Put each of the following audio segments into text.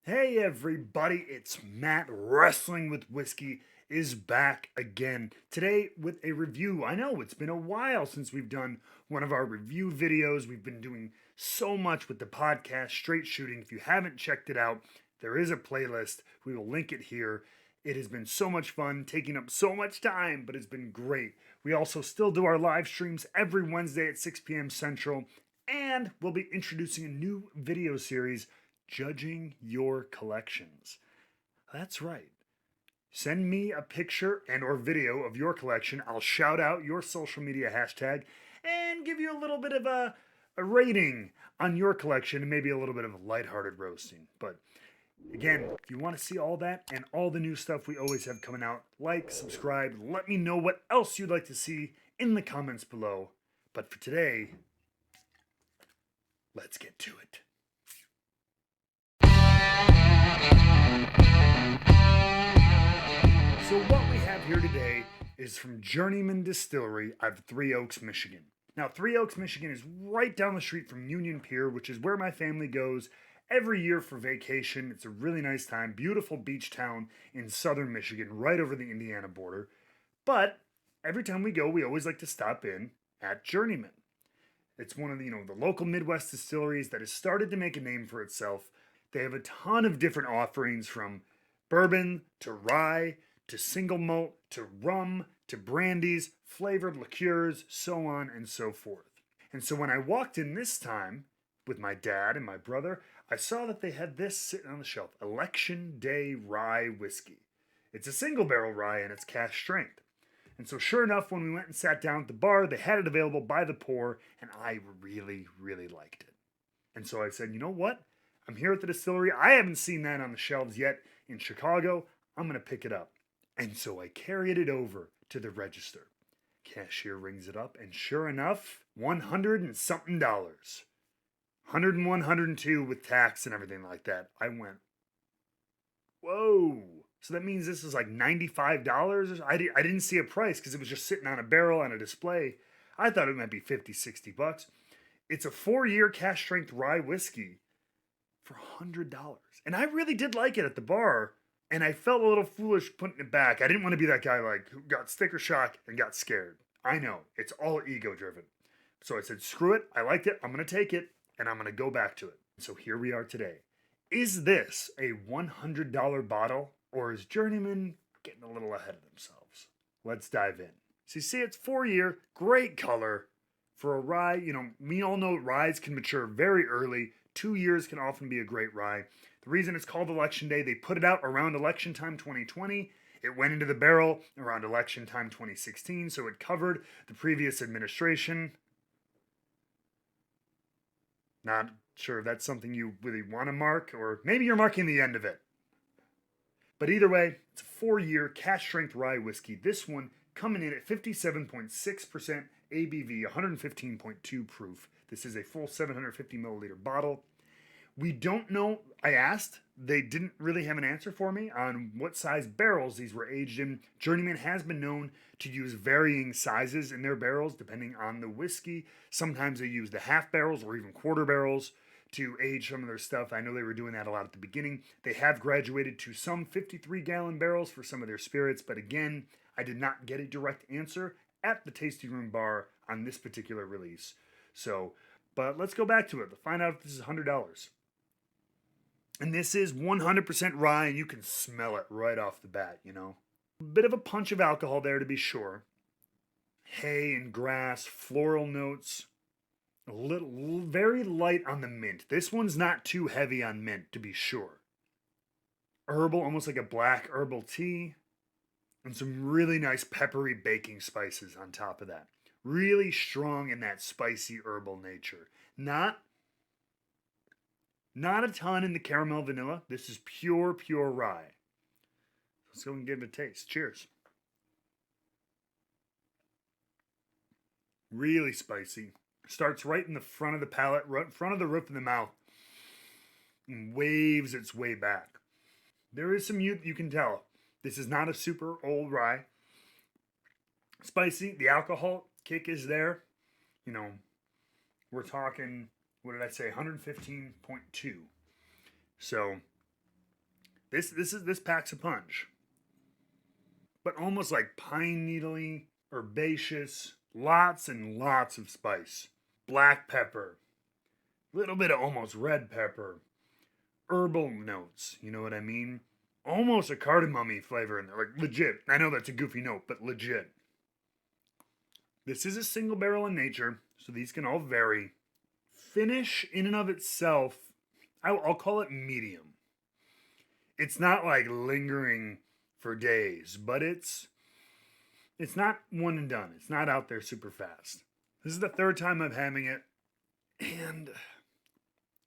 Hey everybody, it's Matt. Wrestling with Whiskey is back again. Today with a review. I know it's been a while since we've done one of our review videos. We've been doing so much with the podcast, Straight Shooting. If you haven't checked it out, there is a playlist. We will link it here. It has been so much fun, taking up so much time, but it's been great. We also still do our live streams every Wednesday at 6 p.m. Central, and we'll be introducing a new video series, Judging Your Collections. That's right. Send me a picture and or video of your collection. I'll shout out your social media hashtag and give you a little bit of a rating on your collection and maybe a little bit of a lighthearted roasting. But again, if you want to see all that and all the new stuff we always have coming out, like, subscribe, let me know what else you'd like to see in the comments below. But for today, let's get to it. So what we have here today is from Journeyman Distillery out of Three Oaks, Michigan. Now, Three Oaks, Michigan is right down the street from Union Pier, which is where my family goes every year for vacation. It's a really nice time, beautiful beach town in southern Michigan, right over the Indiana border. But every time we go, we always like to stop in at Journeyman. It's one of the local Midwest distilleries that has started to make a name for itself. They have a ton of different offerings, from bourbon to rye to single malt to rum to brandies, flavored liqueurs, so on and so forth. And so when I walked in this time with my dad and my brother, I saw that they had this sitting on the shelf, Election Day Rye Whiskey. It's a single barrel rye and it's cask strength. And so, sure enough, when we went and sat down at the bar, they had it available by the pour, and I really, really liked it. And so I said, you know what? I'm here at the distillery. I haven't seen that on the shelves yet in Chicago. I'm going to pick it up. And so I carried it over to the register. Cashier rings it up, and sure enough, 100 and something dollars. 101, 102 with tax and everything like that. I went, whoa. So that means this is like $95? I didn't see a price because it was just sitting on a barrel on a display. I thought it might be 50, 60 bucks. It's a 4-year cask strength rye whiskey for $100. And I really did like it at the bar. And I felt a little foolish putting it back. I didn't want to be that guy who got sticker shock and got scared. I know, it's all ego driven. So I said, screw it. I liked it. I'm going to take it and I'm going to go back to it. So here we are today. Is this a $100 bottle, or is Journeyman getting a little ahead of themselves? Let's dive in. So you see, it's 4-year, great color. For a rye, we all know ryes can mature very early. 2 years can often be a great rye. The reason it's called Election Day, they put it out around election time 2020. It went into the barrel around election time 2016, so it covered the previous administration. Not sure if that's something you really want to mark, or maybe you're marking the end of it. But either way, it's a 4-year cask strength rye whiskey. This one coming in at 57.6% ABV, 115.2 proof. This is a full 750 milliliter bottle. We don't know. I asked. They didn't really have an answer for me on what size barrels these were aged in. Journeyman has been known to use varying sizes in their barrels depending on the whiskey. Sometimes they use the half barrels or even quarter barrels to age some of their stuff. I know they were doing that a lot at the beginning. They have graduated to some 53-gallon barrels for some of their spirits, but again, I did not get a direct answer at the Tasting Room bar on this particular release. But let's go back to it. Let's find out if this is $100. And this is 100% rye, and you can smell it right off the bat, A bit of a punch of alcohol there to be sure. Hay and grass, floral notes. A little, very light on the mint. This one's not too heavy on mint, to be sure. Herbal, almost like a black herbal tea. And some really nice peppery baking spices on top of that. Really strong in that spicy herbal nature. Not a ton in the caramel vanilla. This is pure rye. Let's go and give it a taste. Cheers. Really spicy. Starts right in the front of the palate, right in front of the roof of the mouth, and waves its way back. There is some youth, you can tell. This is not a super old rye. Spicy. The alcohol kick is there. We're talking, what did I say, 115.2. So This packs a punch. But almost like pine needly, herbaceous, lots and lots of spice. Black pepper, little bit of almost red pepper, herbal notes, you know what I mean? Almost a cardamom-y flavor in there, like legit. I know that's a goofy note, but legit. This is a single barrel in nature, so these can all vary. Finish in and of itself, I'll call it medium. It's not like lingering for days, but it's not one and done. It's not out there super fast. This is the third time I'm having it, and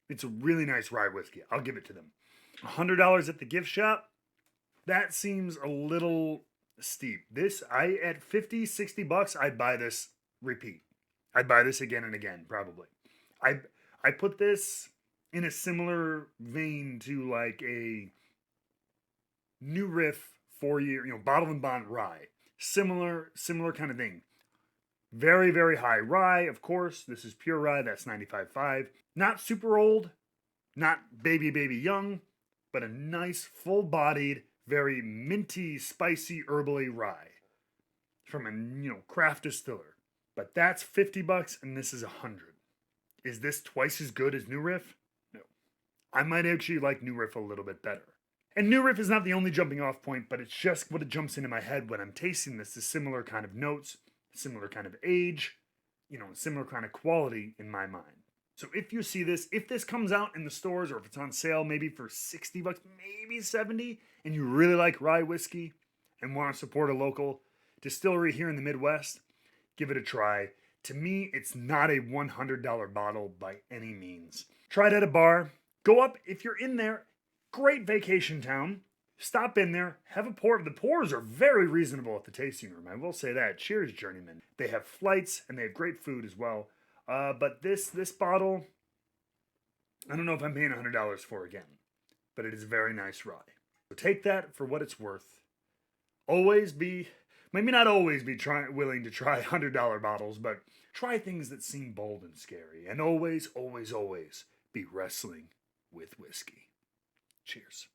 it's a really nice rye whiskey. I'll give it to them. $100 at the gift shop, that seems a little steep. At 50, 60 bucks, I'd buy this repeat. I'd buy this again and again, probably. I put this in a similar vein to like a New Riff 4-year, bottle and bond rye. Similar kind of thing. Very, very high rye, of course. This is pure rye. That's 95.5. Not super old, not baby young, but a nice, full-bodied, very minty, spicy, herbally rye from a craft distiller. But that's 50 bucks, and this is 100. Is this twice as good as New Riff? No. I might actually like New Riff a little bit better. And New Riff is not the only jumping off point, but it's just what it jumps into my head when I'm tasting this is similar kind of notes, similar kind of age, similar kind of quality in my mind. So if you see this, if this comes out in the stores or if it's on sale maybe for 60 bucks, maybe 70, and you really like rye whiskey and want to support a local distillery here in the Midwest, give it a try. To me, it's not a $100 bottle by any means. Try it at a bar. Go up if you're in there. Great vacation town. Stop in there, have a pour. The pours are very reasonable at the tasting room. I will say that. Cheers, Journeyman. They have flights and they have great food as well. But this bottle, I don't know if I'm paying $100 for again, but it is a very nice rye. So take that for what it's worth. Maybe not always be willing to try $100 bottles, but try things that seem bold and scary. And always, always, always be wrestling with whiskey. Cheers.